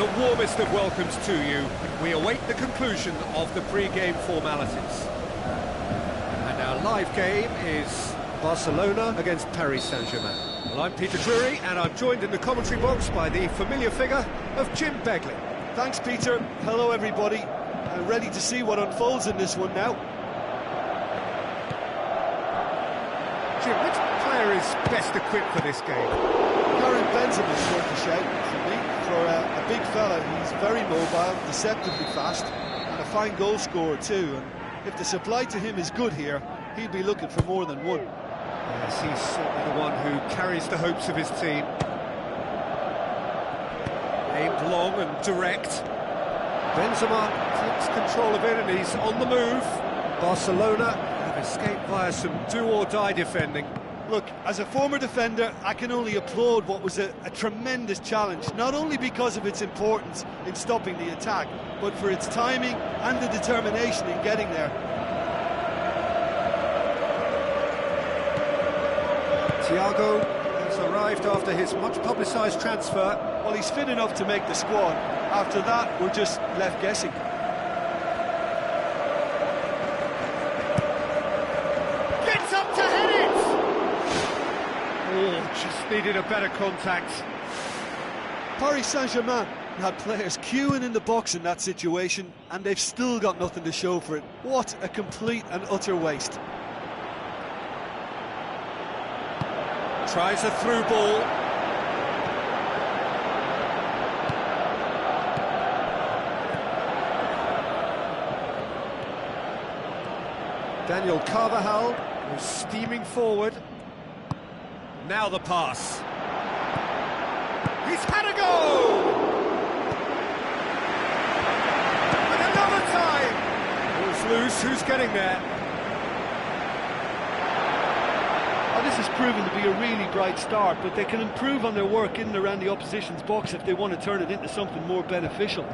The warmest of welcomes to you. We await the conclusion of the pre-game formalities. And our live game is Barcelona against Paris Saint-Germain. Well, I'm Peter Drury, and I'm joined in the commentary box by the familiar figure of Jim Begley. Thanks, Peter. Hello, everybody. I'm ready to see what unfolds in this one now. Jim, which player is best equipped for this game? Karim Benzema's worth a shout for me. For a big fella, he's very mobile, deceptively fast, and a fine goal scorer too. And if the supply to him is good here, he'll be looking for more than one. Yes, he's certainly the one who carries the hopes of his team. Aimed long and direct. Benzema takes control of it and he's on the move. Barcelona have escaped via some do-or-die defending. Look, as a former defender, I can only applaud what was a tremendous challenge, not only because of its importance in stopping the attack, but for its timing and the determination in getting there. Thiago has arrived after his much-publicised transfer. Well, he's fit enough to make the squad. After that, we're just left guessing. Gets up to head it! Oh, just needed a better contact. Paris Saint-Germain had players queuing in the box in that situation, and they've still got nothing to show for it. What a complete and utter waste. Tries a through ball. Daniel Carvajal was steaming forward. Now the pass. He's had a go! And another time! Ball's loose, who's getting there? Oh, this has proven to be a really bright start, but they can improve on their work in and around the opposition's box if they want to turn it into something more beneficial.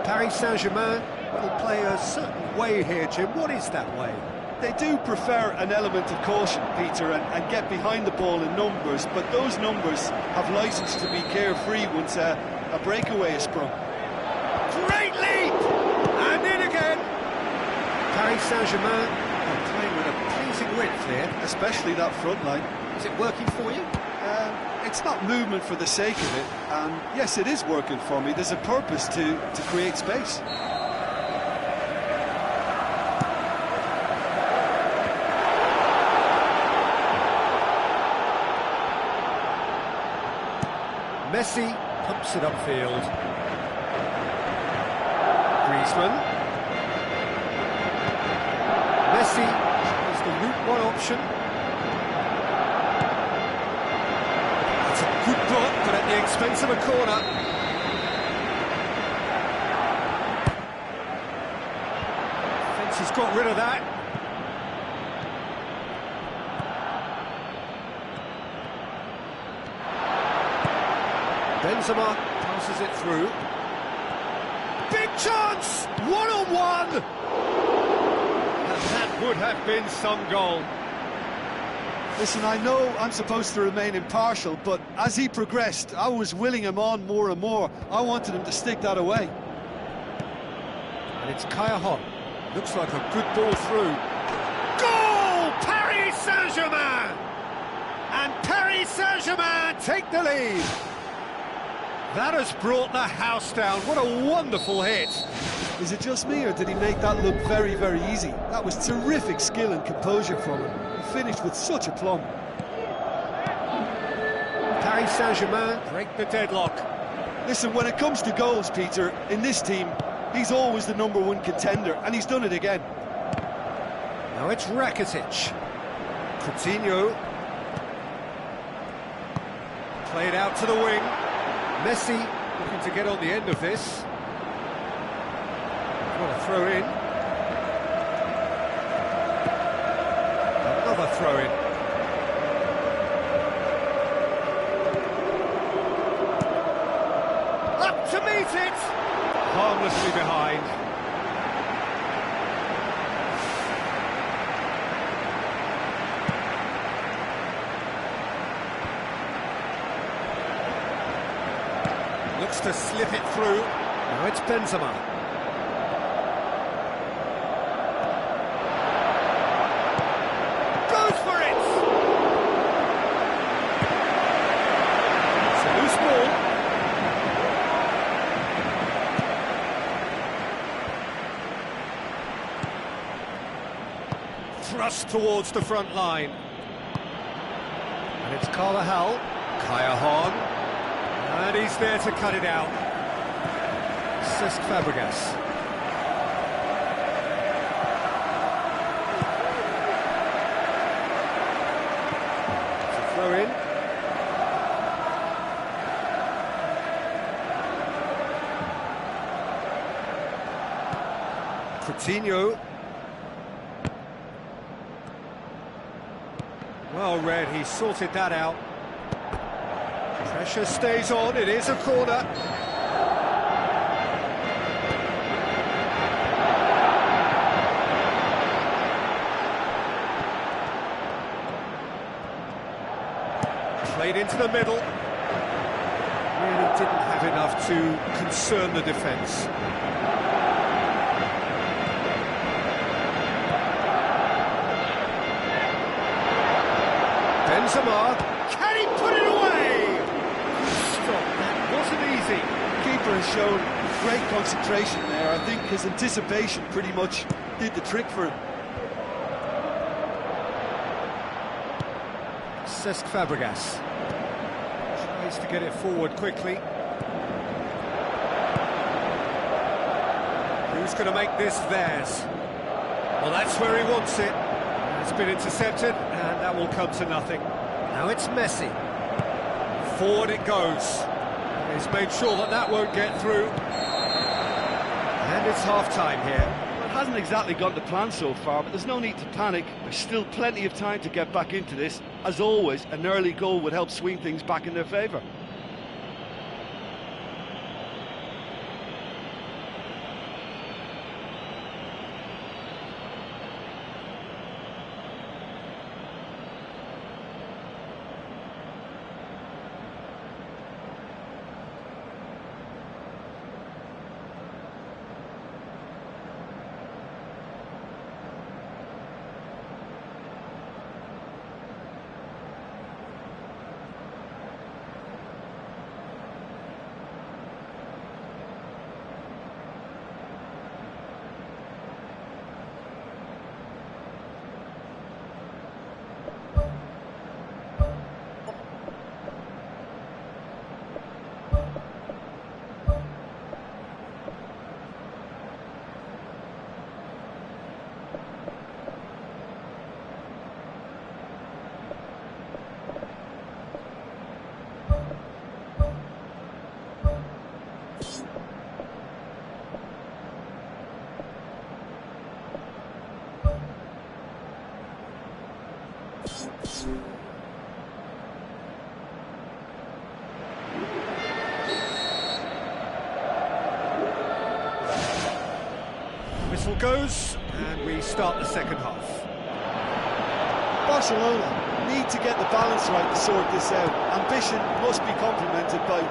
Paris Saint-Germain will play a certain way here, Jim. What is that way? They do prefer an element of caution, Peter, and get behind the ball in numbers, but those numbers have licence to be carefree once a breakaway is sprung. Great leap! And in again! Paris Saint-Germain are playing with a pleasing width here. Especially that front line. Is it working for you? It's not movement for the sake of it, and yes, it is working for me. There's a purpose to create space. Messi pumps it upfield. Griezmann. Messi is the route one option. It's a good block, but at the expense of a corner. Defence has got rid of that. Benzema passes it through. Big chance! One-on-one! And that would have been some goal. Listen, I know I'm supposed to remain impartial, but as he progressed, I was willing him on more and more. I wanted him to stick that away. And it's Kaya. Looks like a good ball through. Goal! Paris Saint-Germain! And Paris Saint-Germain take the lead. That has brought the house down. What a wonderful hit. Is it just me, or did he make that look very, very easy? That was terrific skill and composure from him. He finished with such aplomb. Paris Saint-Germain break the deadlock. Listen, when it comes to goals, Peter, in this team, he's always the #1 contender, and he's done it again. Now it's Rakitic. Coutinho. Played out to the wing. Messi looking to get on the end of this. What a throw in. Another throw in. Up to meet it! Harmlessly behind. Looks to slip it through. Now it's Benzema. Goes for it! It's a loose ball. thrust towards the front line. And it's Carvajal, Kaya Hahn, and he's there to cut it out. Cesc Fabregas. It's a throw in. Coutinho. Well read, he sorted that out. Pressure stays on, it is a corner. Played into the middle. Really didn't have enough to concern the defence. Benzema, can he put it away? Stop, that wasn't easy. Keeper has shown great concentration there. I think his anticipation pretty much did the trick for him. Cesc Fabregas tries to get it forward quickly. Who's going to make this theirs? Well, that's where he wants it. It's been intercepted, and that will come to nothing. Now it's Messi. Forward it goes. He's made sure that that won't get through. And it's half-time here. Well, it hasn't exactly gone to plan so far, but there's no need to panic. There's still plenty of time to get back into this. As always, an early goal would help swing things back in their favour. Whistle goes, and we start the second half. Barcelona need to get the balance right to sort this out. Ambition must be complemented by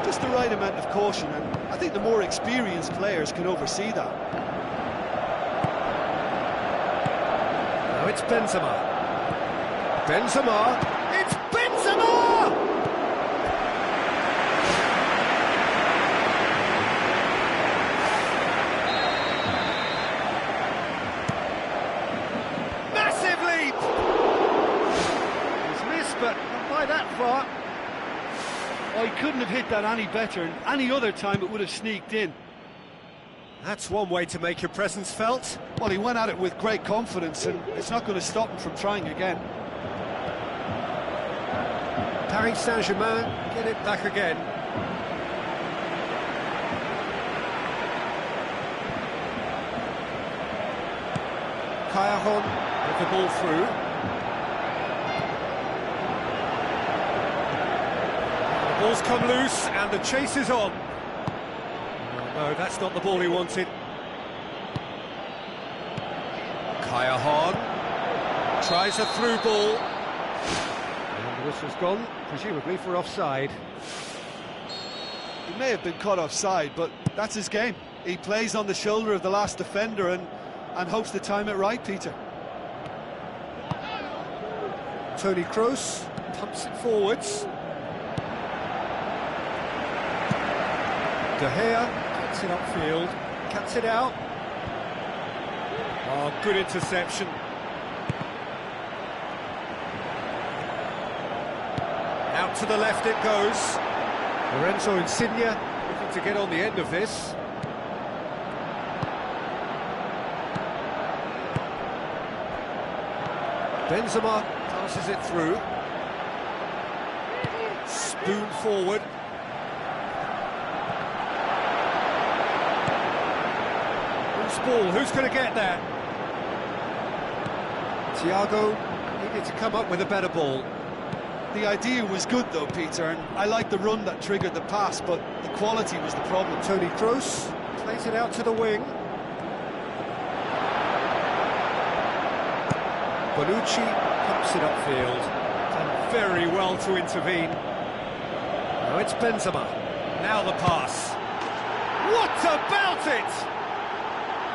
just the right amount of caution, and I think the more experienced players can oversee that. Now it's Benzema. Benzema. It's Benzema! Massive leap! He's missed, but not by that far. Oh, he couldn't have hit that any better, and any other time it would have sneaked in. That's one way to make your presence felt. Well, he went at it with great confidence, and it's not going to stop him from trying again. Paris Saint-Germain get it back again. Kaya Hahn with the ball through. The ball's come loose and the chase is on. No, that's not the ball he wanted. Kaya Hahn tries a through ball. And the whistle's gone, presumably for offside. He may have been caught offside, but that's his game. He plays on the shoulder of the last defender and hopes to time it right, Peter. Toni Kroos pumps it forwards. De Gea gets it upfield, cuts it out. Oh, good interception. Out to the left it goes. Lorenzo Insigne looking to get on the end of this. Benzema passes it through. Spoon forward. Loose ball, who's going to get there? Thiago needed to come up with a better ball. The idea was good though, Peter, and I like the run that triggered the pass, but the quality was the problem. Toni Kroos plays it out to the wing. Bonucci pumps it upfield. Done very well to intervene. Now it's Benzema. Now the pass. What about it?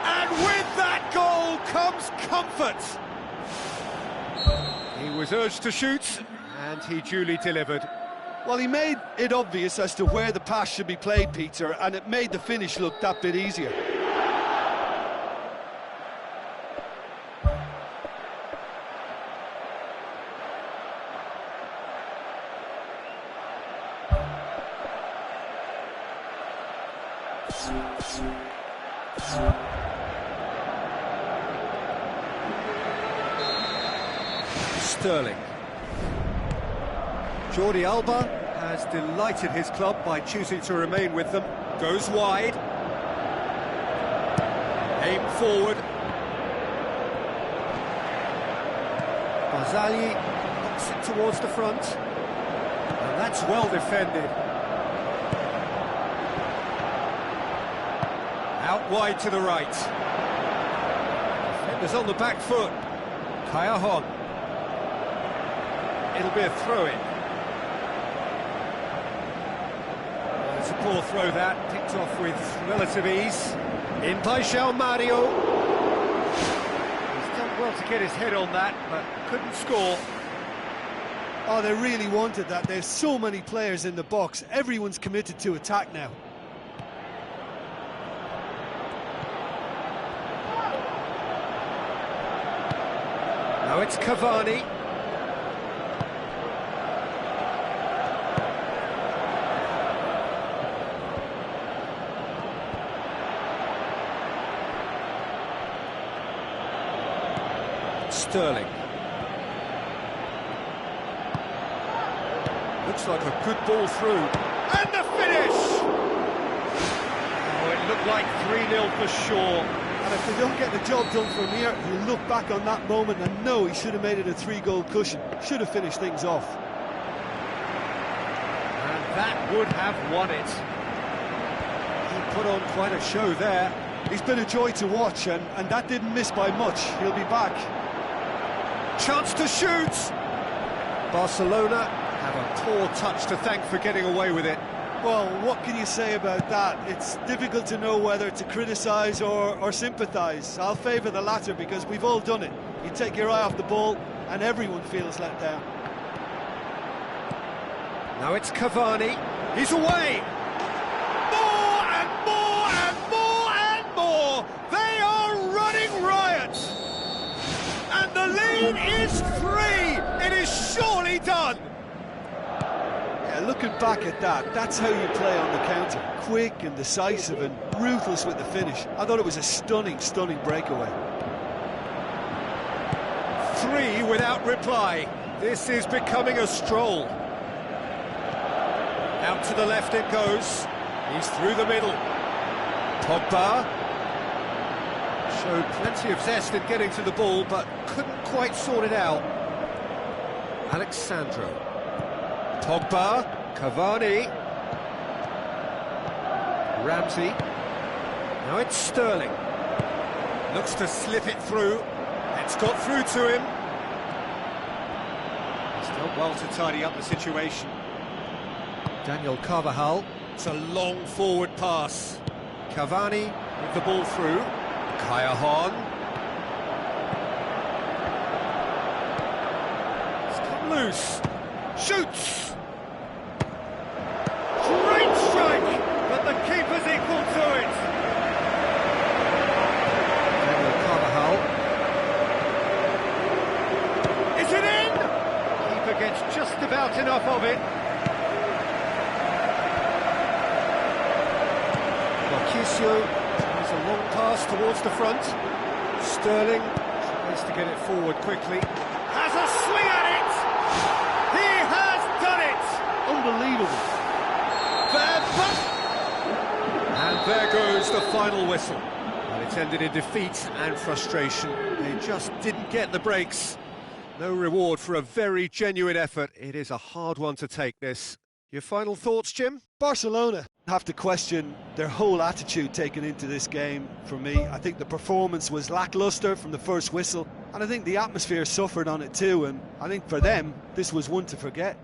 And with that goal comes comfort. He was urged to shoot, and he duly delivered. Well, he made it obvious as to where the pass should be played, Peter, and it made the finish look that bit easier. Sterling. Jordi Alba has delighted his club by choosing to remain with them. Goes wide. Aim forward. Barzagli knocks it towards the front. And that's well defended. Out wide to the right. Defenders on the back foot. Kaya Hon. It'll be a throw-in. It's a poor throw that, picked off with relative ease. In by João Mario. He's done well to get his head on that, but couldn't score. Oh, they really wanted that. There's so many players in the box. Everyone's committed to attack now. Now it's Cavani. Sterling. Looks like a good ball through. And the finish! Oh, it looked like 3-0 for sure. And if they don't get the job done from here, he'll look back on that moment and know he should have made it a 3-goal cushion. Should have finished things off. And that would have won it. He put on quite a show there. He's been a joy to watch, and that didn't miss by much. He'll be back. Chance to shoot! Barcelona have a poor touch to thank for getting away with it. Well, what can you say about that? It's difficult to know whether to criticise or sympathise. I'll favour the latter because we've all done it. You take your eye off the ball and everyone feels let down. Now it's Cavani. He's away! More and more and more and more! They are running riot! And the lead is 3! It is surely done! Yeah, looking back at that, that's how you play on the counter. Quick and decisive and ruthless with the finish. I thought it was a stunning, stunning breakaway. 3 without reply. This is becoming a stroll. Out to the left it goes. He's through the middle. Pogba showed plenty of zest in getting to the ball, but couldn't quite sort it out. Alexandro. Pogba. Cavani. Ramsey. Now it's Sterling. Looks to slip it through. It's got through to him. He's done well to tidy up the situation. Daniel Carvajal. It's a long forward pass. Cavani with the ball through. Kaya Hon. It's come loose. Shoots! Great strike! But the keeper's equal to it. Daniel Carvajal. Is it in? Keeper gets just about enough of it. Marchisio, he's a long pass towards the front. Sterling tries to get it forward quickly. Has a swing at it! He has done it! Unbelievable. And there goes the final whistle. Well, it's ended in defeat and frustration. They just didn't get the breaks. No reward for a very genuine effort. It is a hard one to take, this. Your final thoughts, Jim? Barcelona have to question their whole attitude taken into this game for me. I think the performance was lacklustre from the first whistle, and I think the atmosphere suffered on it too, and I think for them, this was one to forget.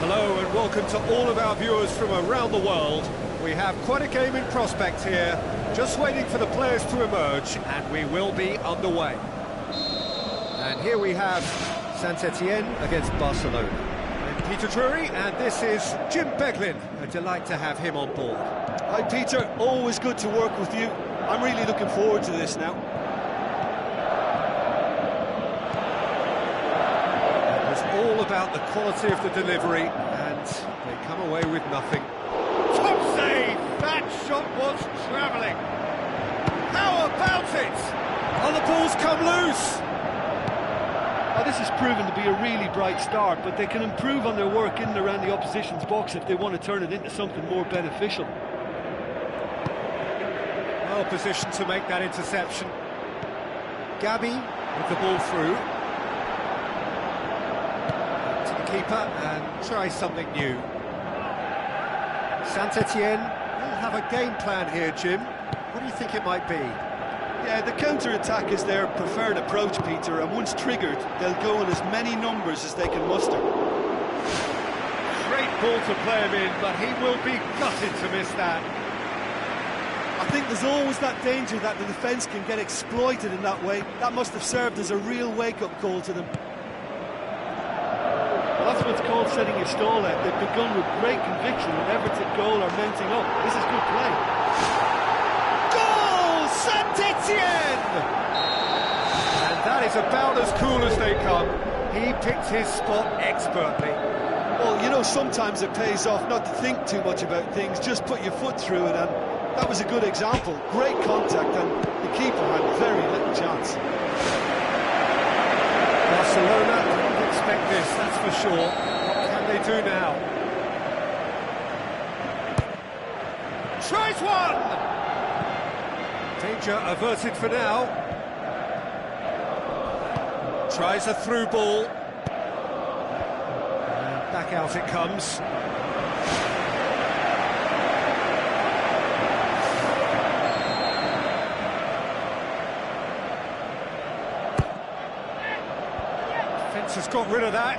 Hello and welcome to all of our viewers from around the world. We have quite a game in prospect here, just waiting for the players to emerge, and we will be underway. And here we have Saint-Etienne against Barcelona. I'm Peter Drury, and this is Jim Beglin. A delight to have him on board. Hi Peter, always good to work with you. I'm really looking forward to this now. It was all about the quality of the delivery, and they come away with nothing. Top save! That shot was travelling. How about it? Oh, the ball's come loose. Well, this has proven to be a really bright start, but they can improve on their work in and around the opposition's box if they want to turn it into something more beneficial. Well positioned to make that interception. Gabi with the ball through. Back to the keeper and try something new. Saint-Etienne will have a game plan here, Jim. What do you think it might be? Yeah, the counter-attack is their preferred approach, Peter, and once triggered, they'll go in as many numbers as they can muster. Great ball to play him in, but he will be gutted to miss that. I think there's always that danger that the defence can get exploited in that way. That must have served as a real wake-up call to them. Well, that's what's called setting your stall out. They've begun with great conviction and efforts at goal are mounting up. This is good play. Goal! Saint-Etienne! And that is about as cool as they come. He picked his spot expertly. Well, you know, sometimes it pays off not to think too much about things, just put your foot through it, and that was a good example. Great contact, and the keeper had very little chance. Barcelona didn't expect this, that's for sure. What can they do now? Tries one! Danger averted for now. Tries a through ball. And back out it comes. Defence has got rid of that.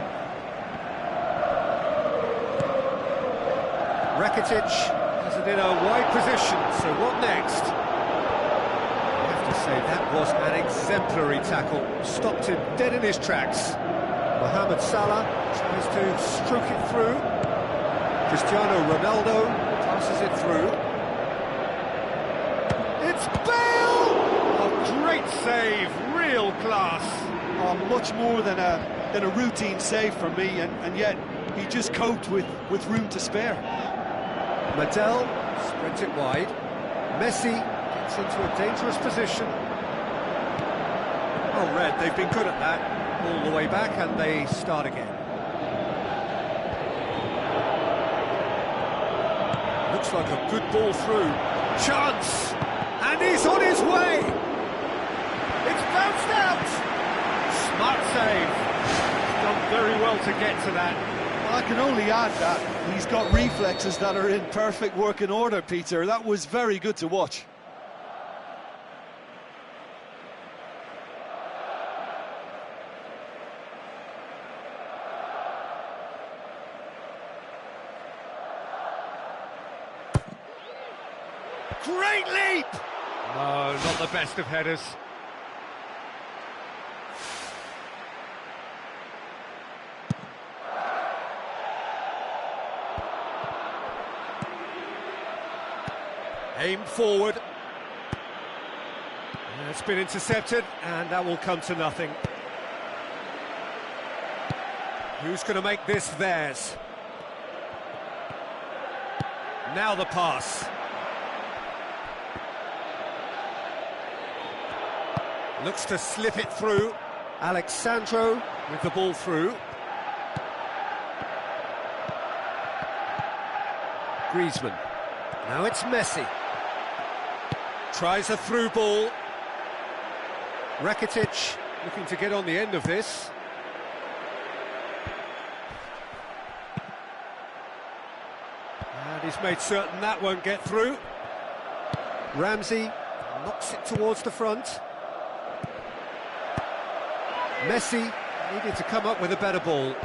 Rakitic has it in a wide position, so what next? I have to say, that was an exemplary tackle. Stopped him dead in his tracks. Mohamed Salah tries to stroke it through. Cristiano Ronaldo passes it through. It's Bale! A great save, real class. Oh, much more than a routine save for me, and yet he just coped with room to spare. Medel spreads it wide. Messi gets into a dangerous position. Oh, Red, they've been good at that. All the way back, and they start again. Looks like a good ball through. Chance! And he's on his way! It's bounced out! Smart save. He's done very well to get to that. Well, I can only add that he's got reflexes that are in perfect working order, Peter. That was very good to watch. Great leap! No, not the best of headers. Aimed forward. It's been intercepted, and that will come to nothing. Who's going to make this theirs? Now the pass. Looks to slip it through. Alexandro with the ball through. Griezmann. Now it's Messi. Tries a through ball. Rakitic looking to get on the end of this. And he's made certain that won't get through. Ramsey knocks it towards the front. Messi needed to come up with a better ball.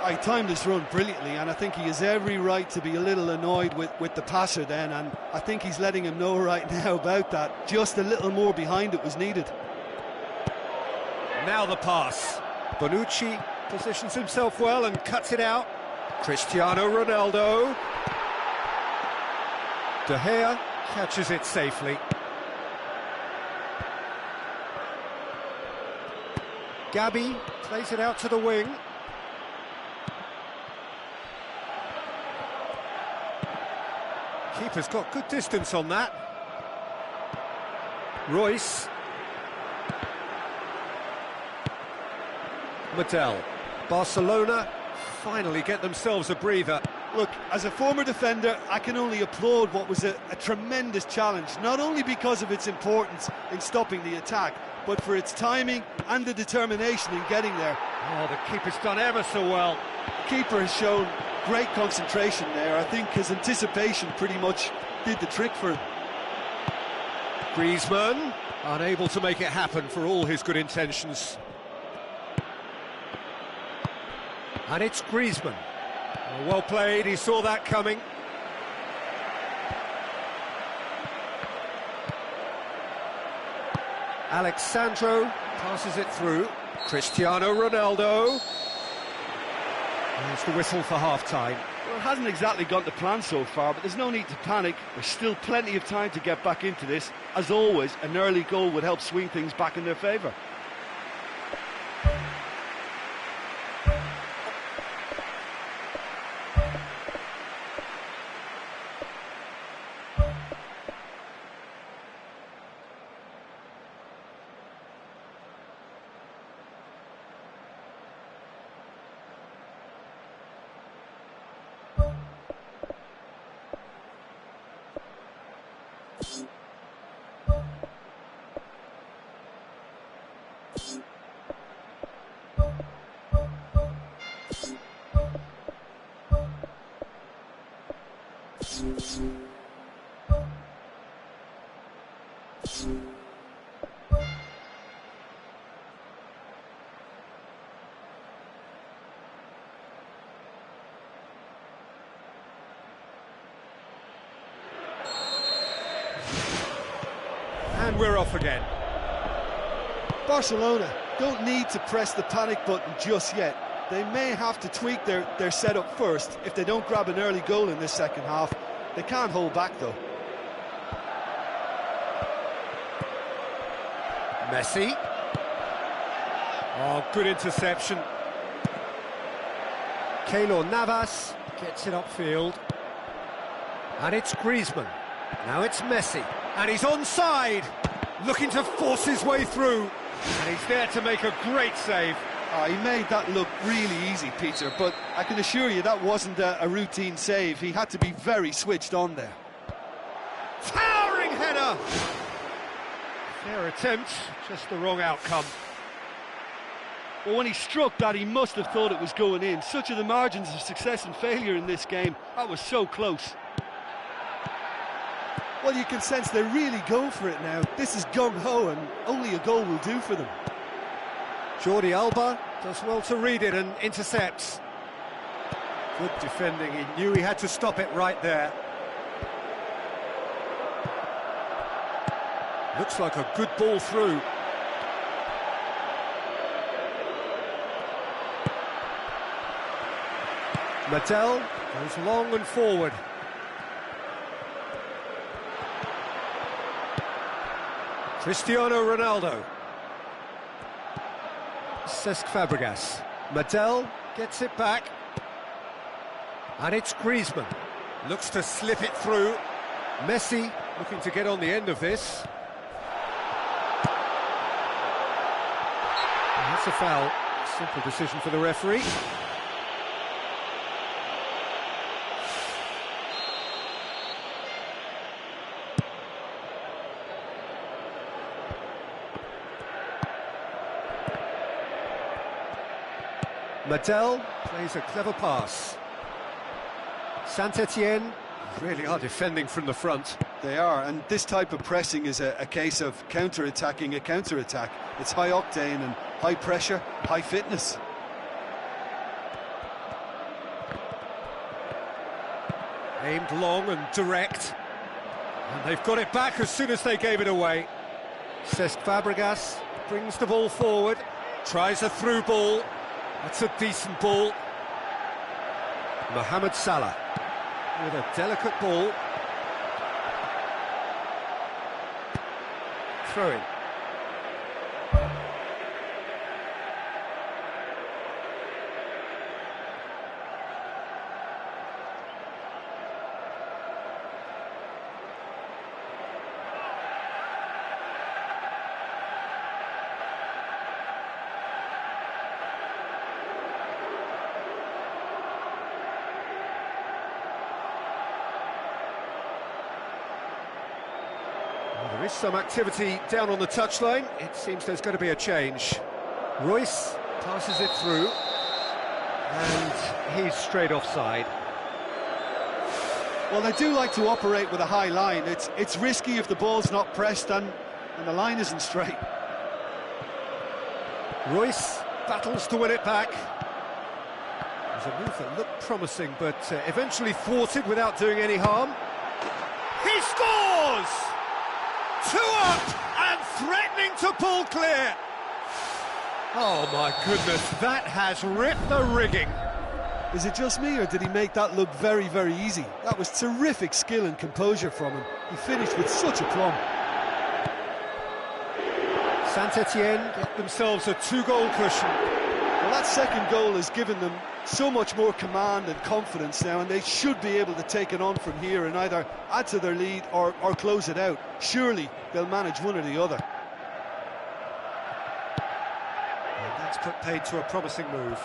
I timed this run brilliantly, and I think he has every right to be a little annoyed with the passer then, and I think he's letting him know right now about that. Just a little more behind it was needed. Now the pass. Bonucci positions himself well and cuts it out. Cristiano Ronaldo. De Gea catches it safely. Gabi plays it out to the wing. Keeper's got good distance on that. Royce. Medel. Barcelona finally get themselves a breather. Look, as a former defender, I can only applaud what was a tremendous challenge, not only because of its importance in stopping the attack, but for its timing and the determination in getting there. Oh, the keeper's done ever so well. The keeper has shown great concentration there. I think his anticipation pretty much did the trick for him. Griezmann, unable to make it happen for all his good intentions. And it's Griezmann. Oh, well played, he saw that coming. Alexandro passes it through. Cristiano Ronaldo. There's the whistle for half-time. Well, it hasn't exactly gone to plan so far, but there's no need to panic. There's still plenty of time to get back into this. As always, an early goal would help swing things back in their favour. And we're off again. Barcelona don't need to press the panic button just yet. They may have to tweak their setup first if they don't grab an early goal in this second half. They can't hold back though. Messi. Oh, good interception. Keylor Navas gets it upfield. And it's Griezmann. Now it's Messi. And he's onside, looking to force his way through. And he's there to make a great save. Oh, he made that look really easy, Peter, but I can assure you that wasn't a routine save. He had to be very switched on there. Towering header! Fair attempt, just the wrong outcome. Well, when he struck that, he must have thought it was going in. Such are the margins of success and failure in this game. That was so close. Well, you can sense they're really going for it now. This is gung-ho, and only a goal will do for them. Jordi Alba does well to read it and intercepts. Good defending, he knew he had to stop it right there. Looks like a good ball through. Medel goes long and forward. Cristiano Ronaldo. Cesc Fabregas. Medel gets it back. And it's Griezmann. Looks to slip it through. Messi looking to get on the end of this. And that's a foul. Simple decision for the referee. Medel plays a clever pass. Saint-Etienne really are defending from the front. They are, and this type of pressing is a case of counter-attacking a counter-attack. It's high octane and high pressure, high fitness. Aimed long and direct. And they've got it back as soon as they gave it away. Cesc Fabregas brings the ball forward. Tries a through ball. That's a decent ball. Mohamed Salah with a delicate ball. Throw in. There is some activity down on the touchline. It seems there's going to be a change. Royce passes it through, and he's straight offside. Well, they do like to operate with a high line. It's risky if the ball's not pressed and the line isn't straight. Royce battles to win it back. There's a move that looked promising, but eventually thwarted without doing any harm. He scores! 2 up and threatening to pull clear. Oh my goodness, that has ripped the rigging. Is it just me, or did he make that look very, very easy? That was terrific skill and composure from him. He finished with such aplomb. Saint-Etienne get themselves a 2-goal cushion. Well, that second goal has given them so much more command and confidence now, and they should be able to take it on from here and either add to their lead or close it out. Surely they'll manage one or the other. And that's put paid to a promising move.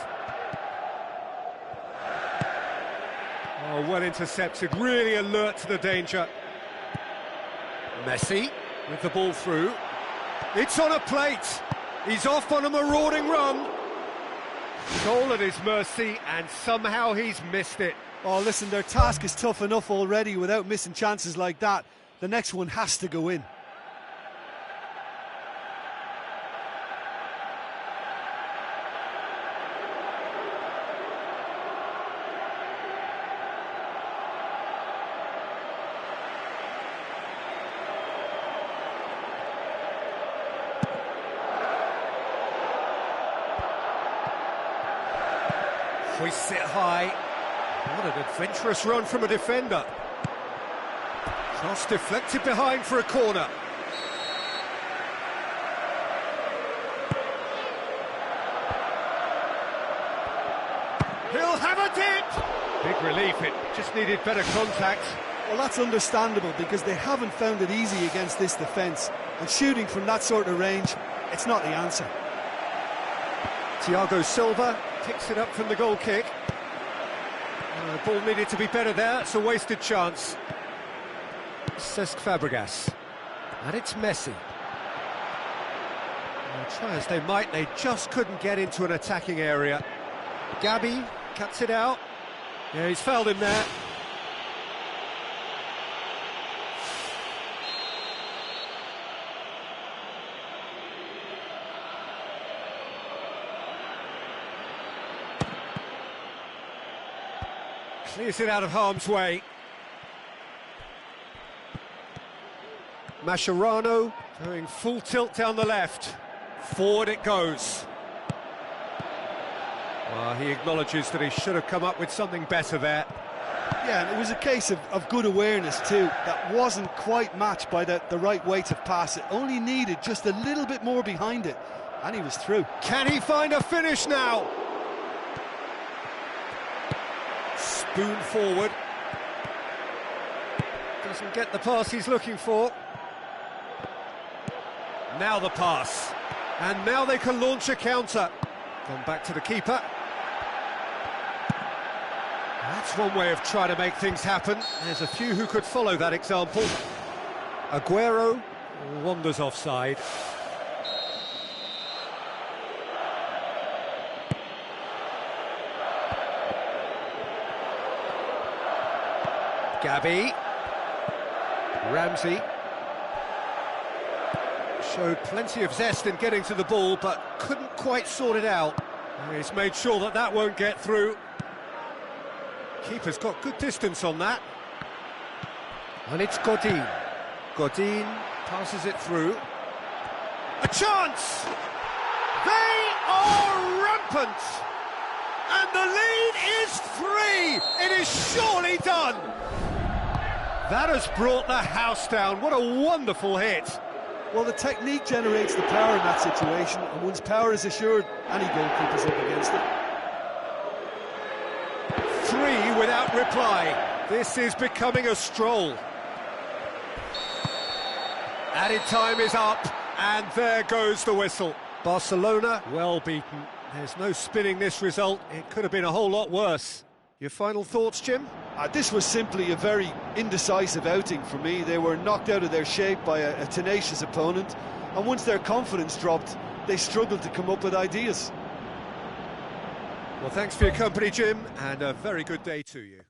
Oh, well intercepted, really alert to the danger. Messi with the ball through. It's on a plate. He's off on a marauding run. Goal at his mercy, and somehow he's missed it. Oh, listen, their task is tough enough already without missing chances like that. The next one has to go in. Hoists it high. What an adventurous run from a defender. Cross deflected behind for a corner. He'll have a dip! Big relief, it just needed better contact. Well, that's understandable because they haven't found it easy against this defence. And shooting from that sort of range, it's not the answer. Thiago Silva picks it up from the goal kick. The ball needed to be better there, it's a wasted chance. Cesc Fabregas. And it's Messi. Try as they might, they just couldn't get into an attacking area. Gabi cuts it out. Yeah, he's fouled him there. Clears it out of harm's way. Mascherano going full tilt down the left. Forward it goes. Well, he acknowledges that he should have come up with something better there. Yeah, and it was a case of good awareness too. That wasn't quite matched by the right weight of pass. It only needed just a little bit more behind it, and he was through. Can he find a finish now? Spoon forward. Doesn't get the pass he's looking for. Now the pass. And now they can launch a counter. Gone back to the keeper. That's one way of trying to make things happen. There's a few who could follow that example. Aguero wanders offside. Gabi. Ramsey. Showed plenty of zest in getting to the ball, but couldn't quite sort it out. He's made sure that that won't get through. Keeper's got good distance on that. And it's Godin. Godin passes it through. A chance! They are rampant! And the lead is 3! It is surely done! That has brought the house down. What a wonderful hit! Well, the technique generates the power in that situation, and once power is assured, any goalkeeper's up against it. 3 without reply. This is becoming a stroll. Added time is up, and there goes the whistle. Barcelona, well beaten. There's no spinning this result. It could have been a whole lot worse. Your final thoughts, Jim? This was simply a very indecisive outing for me. They were knocked out of their shape by a tenacious opponent, and once their confidence dropped, they struggled to come up with ideas. Well, thanks for your company, Jim, and a very good day to you.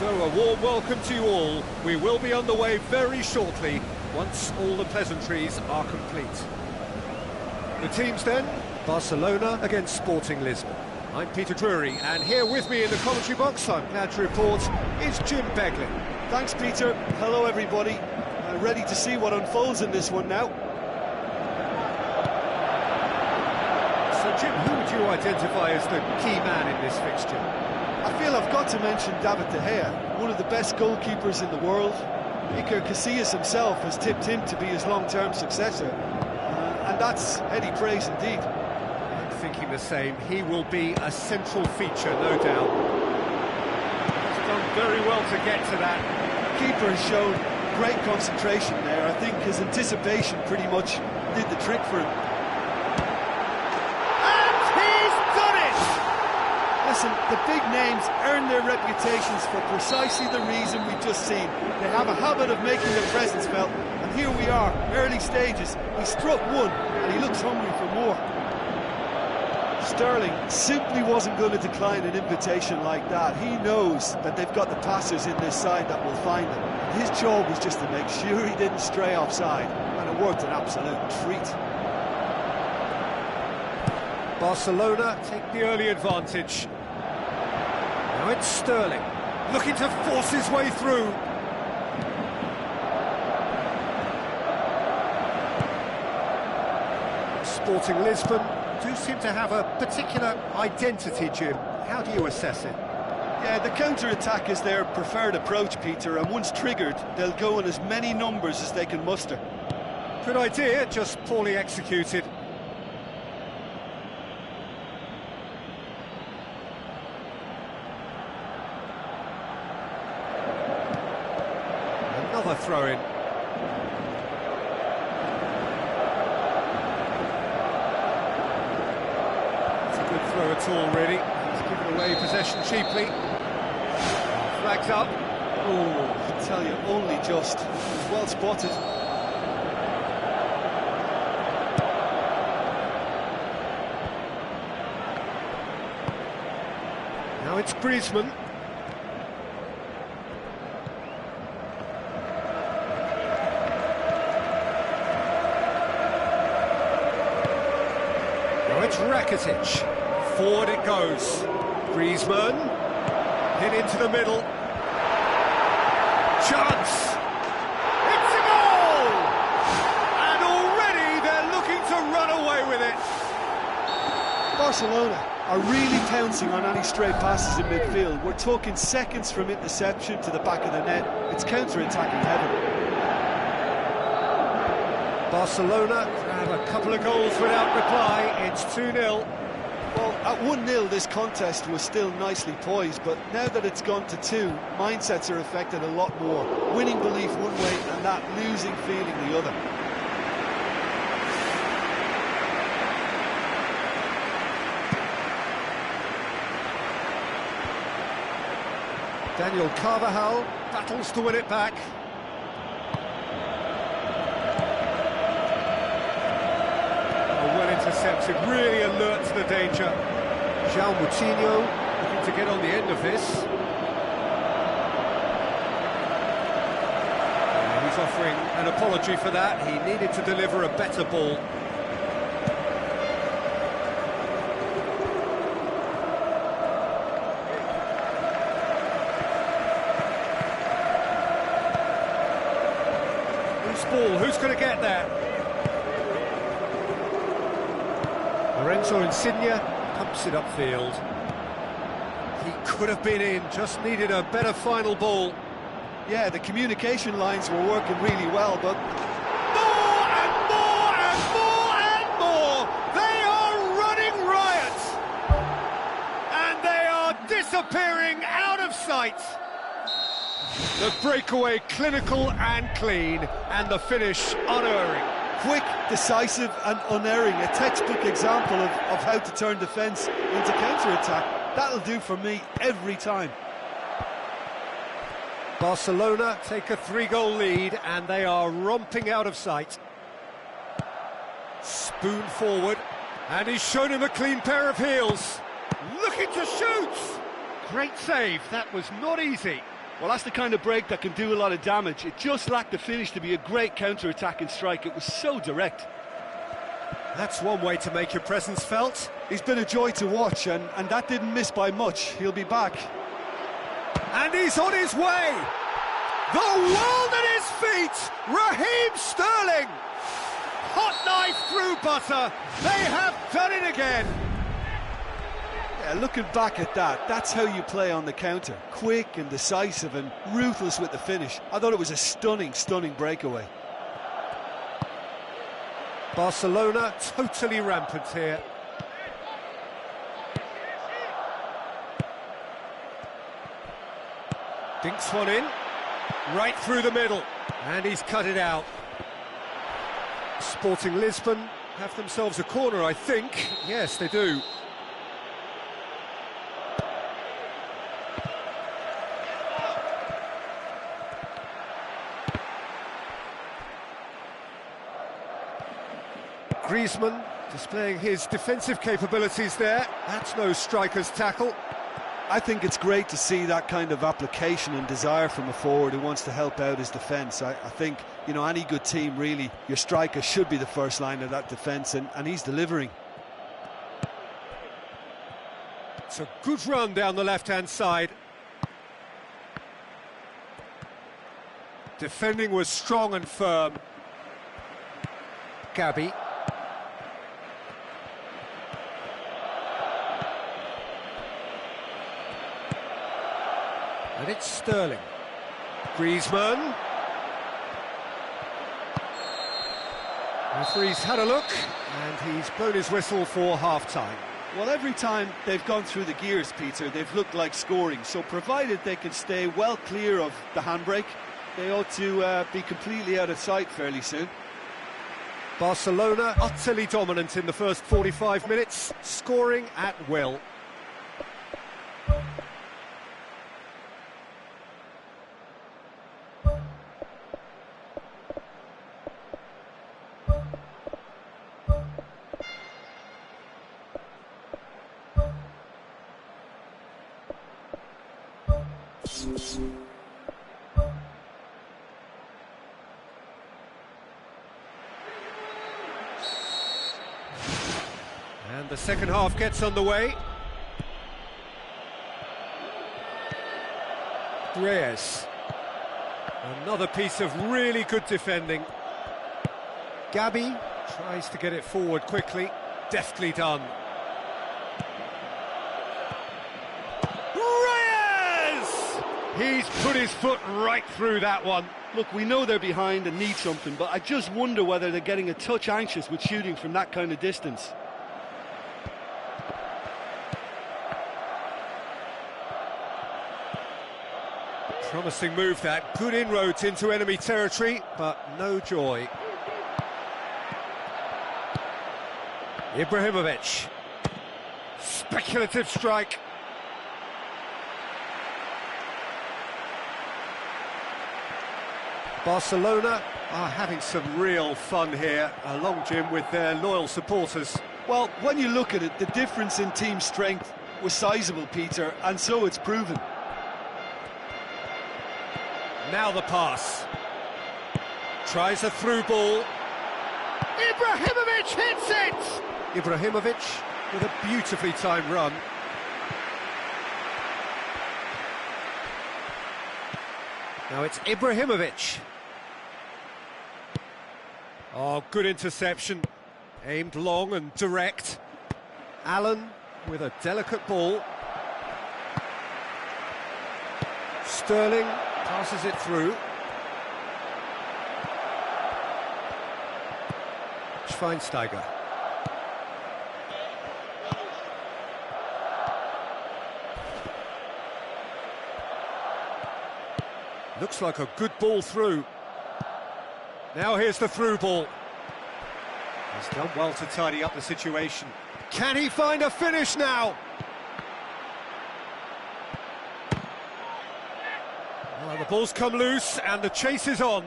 So a warm welcome to you all. We will be on the way very shortly, once all the pleasantries are complete. The teams then, Barcelona against Sporting Lisbon. I'm Peter Drury, and here with me in the commentary box, I'm glad to report, is Jim Beglin. Thanks, Peter. Hello, everybody. Ready to see what unfolds in this one now. So, Jim, who would you identify as the key man in this fixture? I feel I've got to mention David De Gea, one of the best goalkeepers in the world. Iker Casillas himself has tipped him to be his long-term successor, and that's heady praise indeed. I'm thinking the same. He will be a central feature, no doubt. He's done very well to get to that. Keeper has shown great concentration there. I think his anticipation pretty much did the trick for him. Listen, the big names earn their reputations for precisely the reason we've just seen. They have a habit of making their presence felt, and here we are, early stages. He struck one, and he looks hungry for more. Sterling simply wasn't going to decline an invitation like that. He knows that they've got the passers in this side that will find him. His job was just to make sure he didn't stray offside, and it worked an absolute treat. Barcelona take the early advantage. Now it's Sterling, looking to force his way through. Sporting Lisbon do seem to have a particular identity, Jim. How do you assess it? Yeah, the counter-attack is their preferred approach, Peter, and once triggered, they'll go in as many numbers as they can muster. Good idea, just poorly executed. Another throw-in. It's a good throw at all, really. He's given away possession cheaply. Flags up. Oh, I tell you, only just. Well spotted. Now it's Griezmann. It's Rakitic. Forward it goes. Griezmann. Hit into the middle. Chance. It's a goal! And already they're looking to run away with it. Barcelona are really pouncing on any stray passes in midfield. We're talking seconds from interception to the back of the net. It's counter-attacking heaven. Barcelona have a couple of goals without reply. It's 2-0. Well, at 1-0 this contest was still nicely poised, but now that it's gone to 2, mindsets are affected a lot more. Winning belief one way and that losing feeling the other. Daniel Carvajal battles to win it back. Intercepted, really alert to the danger. João Moutinho looking to get on the end of this. He's offering an apology for that. He needed to deliver a better ball. loose ball, who's going to get there? Lorenzo Insigne pumps it upfield. He could have been in, just needed a better final ball. Yeah, the communication lines were working really well, but... More and more and more and more! They are running riot! And they are disappearing out of sight! The breakaway clinical and clean, and the finish unerring. Quick, decisive and unerring, a textbook example of how to turn defence into counter-attack. That'll do for me every time. Barcelona take a 3-goal lead, and they are romping out of sight. Spoon forward, and he's shown him a clean pair of heels. Looking to shoot! Great save, that was not easy. Well, that's the kind of break that can do a lot of damage. It just lacked the finish to be a great counter-attacking strike. It was so direct. That's one way to make your presence felt. He's been a joy to watch, and that didn't miss by much. He'll be back. And he's on his way! The world at his feet! Raheem Sterling! Hot knife through butter! They have done it again! Yeah, looking back at that, that's how you play on the counter. Quick and decisive and ruthless with the finish. I thought it was a stunning, stunning breakaway. Barcelona totally rampant here. Dinks one in, right through the middle, and he's cut it out. Sporting Lisbon have themselves a corner, I think. Yes, they do. Griezmann displaying his defensive capabilities there. That's no striker's tackle. I think it's great to see that kind of application and desire from a forward who wants to help out his defence. I think, you know, any good team, really, your striker should be the first line of that defence, and he's delivering. It's a good run down the left-hand side. Defending was strong and firm. Gabi. And it's Sterling. Griezmann. Referee's had a look, and he's blown his whistle for half-time. Well, every time they've gone through the gears, Peter, they've looked like scoring. So provided they can stay well clear of the handbrake, they ought to be completely out of sight fairly soon. Barcelona utterly dominant in the first 45 minutes, scoring at will. And the second half gets underway. Reyes. Another piece of really good defending. Gabi tries to get it forward quickly. Deftly done. Reyes! He's put his foot right through that one. Look, we know they're behind and need something, but I just wonder whether they're getting a touch anxious with shooting from that kind of distance. Promising move that, good inroads into enemy territory, but no joy. Ibrahimovic. Speculative strike. Barcelona are having some real fun here, along, Jim, with their loyal supporters. Well, when you look at it, the difference in team strength was sizable, Peter, and so it's proven. Now the pass. Tries a through ball. Ibrahimovic hits it! Ibrahimovic with a beautifully timed run. Now it's Ibrahimovic. Oh, good interception. Aimed long and direct. Allen with a delicate ball. Sterling passes it through. Schweinsteiger. Looks like a good ball through. Now here's the through ball. He's done well to tidy up the situation. Can he find a finish now? Well, the ball's come loose and the chase is on.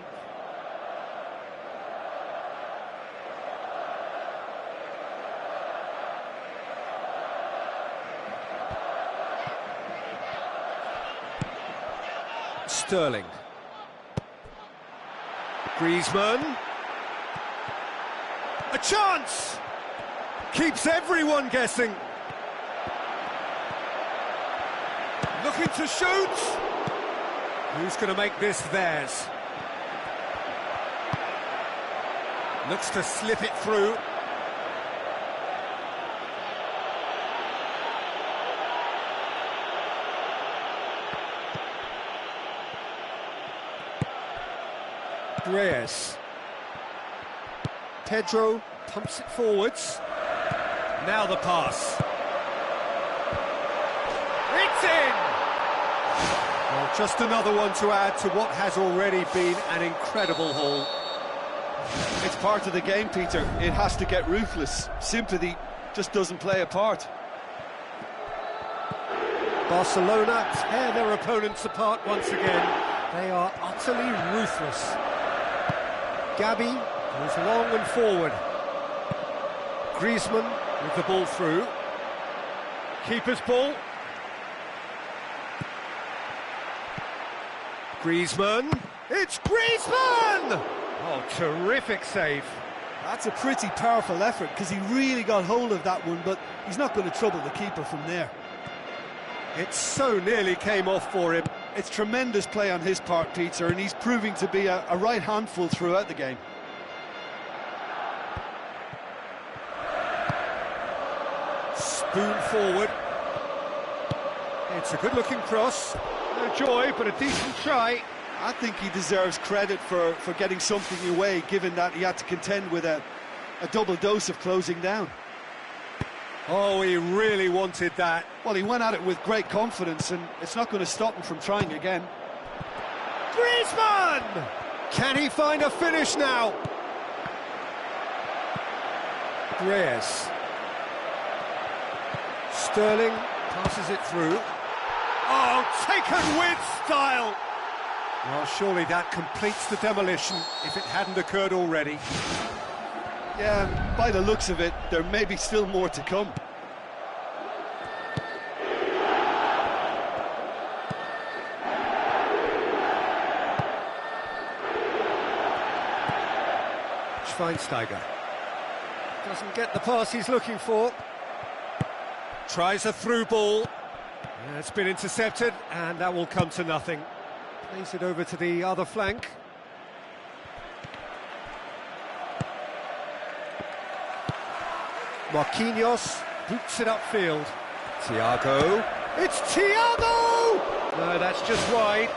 Sterling. Griezmann. A chance! Keeps everyone guessing. Looking to shoot. Who's going to make this theirs? Looks to slip it through. Reyes. Pedro pumps it forwards. Now the pass. It's in! Well, just another one to add to what has already been an incredible haul. It's part of the game, Peter. It has to get ruthless. Sympathy just doesn't play a part. Barcelona tear their opponents apart once again. They are utterly ruthless. Gabi goes long and forward. Griezmann with the ball through. Keeper's ball. Griezmann. It's Griezmann! Oh, terrific save. That's a pretty powerful effort because he really got hold of that one, but he's not going to trouble the keeper from there. It so nearly came off for him. It's tremendous play on his part, Peter, and he's proving to be a right handful throughout the game. Spoon forward. It's a good-looking cross. No joy, but a decent try. I think he deserves credit for getting something away, given that he had to contend with a double dose of closing down. Oh, he really wanted that. Well, he went at it with great confidence, and it's not going to stop him from trying again. Griezmann! Can he find a finish now? Reyes. Sterling passes it through. Oh, taken with style! Well, surely that completes the demolition, if it hadn't occurred already. Yeah, by the looks of it, there may be still more to come. Schweinsteiger doesn't get the pass he's looking for. Tries a through ball. Yeah, it's been intercepted, and that will come to nothing. Plays it over to the other flank. Marquinhos boots it upfield. Thiago. It's Thiago! No, that's just wide.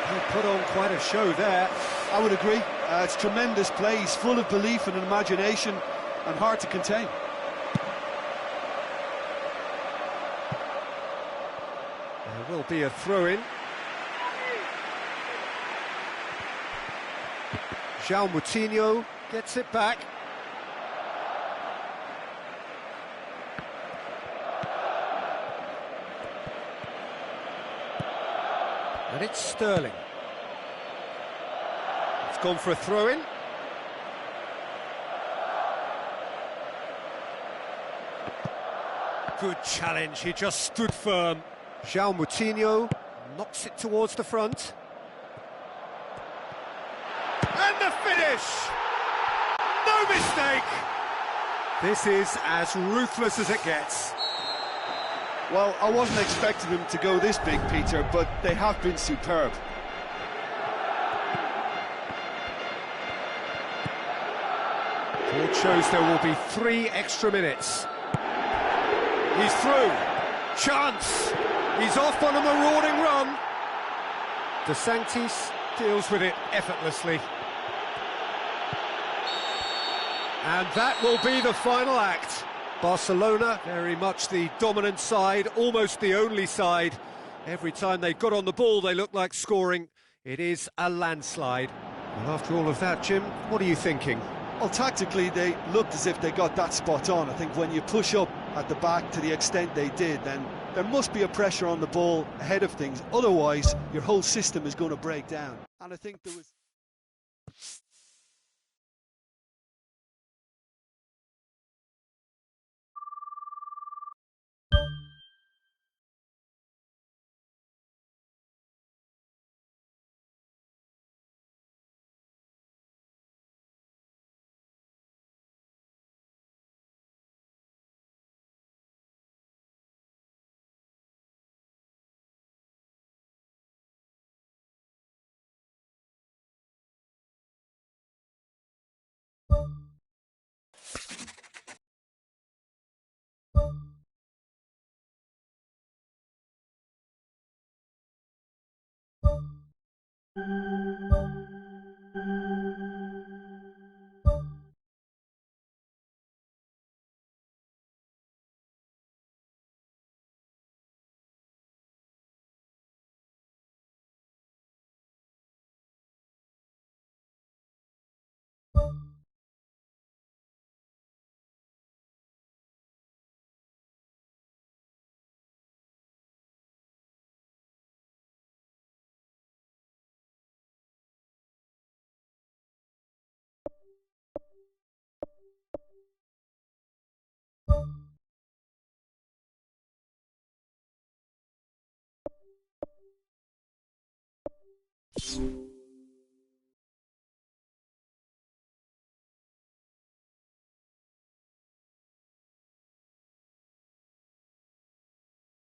He put on quite a show there. I would agree. It's tremendous play. He's full of belief and imagination and hard to contain. There will be a throw-in. João Moutinho gets it back. And it's Sterling. It's gone for a throw-in. Good challenge, he just stood firm. João Moutinho knocks it towards the front. And the finish! No mistake! This is as ruthless as it gets. Well, I wasn't expecting them to go this big, Peter, but they have been superb. It shows there will be 3 extra minutes. He's through. Chance. He's off on a marauding run. De Sanctis deals with it effortlessly. And that will be the final act. Barcelona, very much the dominant side, almost the only side. Every time they got on the ball, they looked like scoring. It is a landslide. Well, after all of that, Jim, what are you thinking? Well, tactically, they looked as if they got that spot on. I think when you push up at the back to the extent they did, then there must be a pressure on the ball ahead of things. Otherwise, your whole system is going to break down. And I think there was...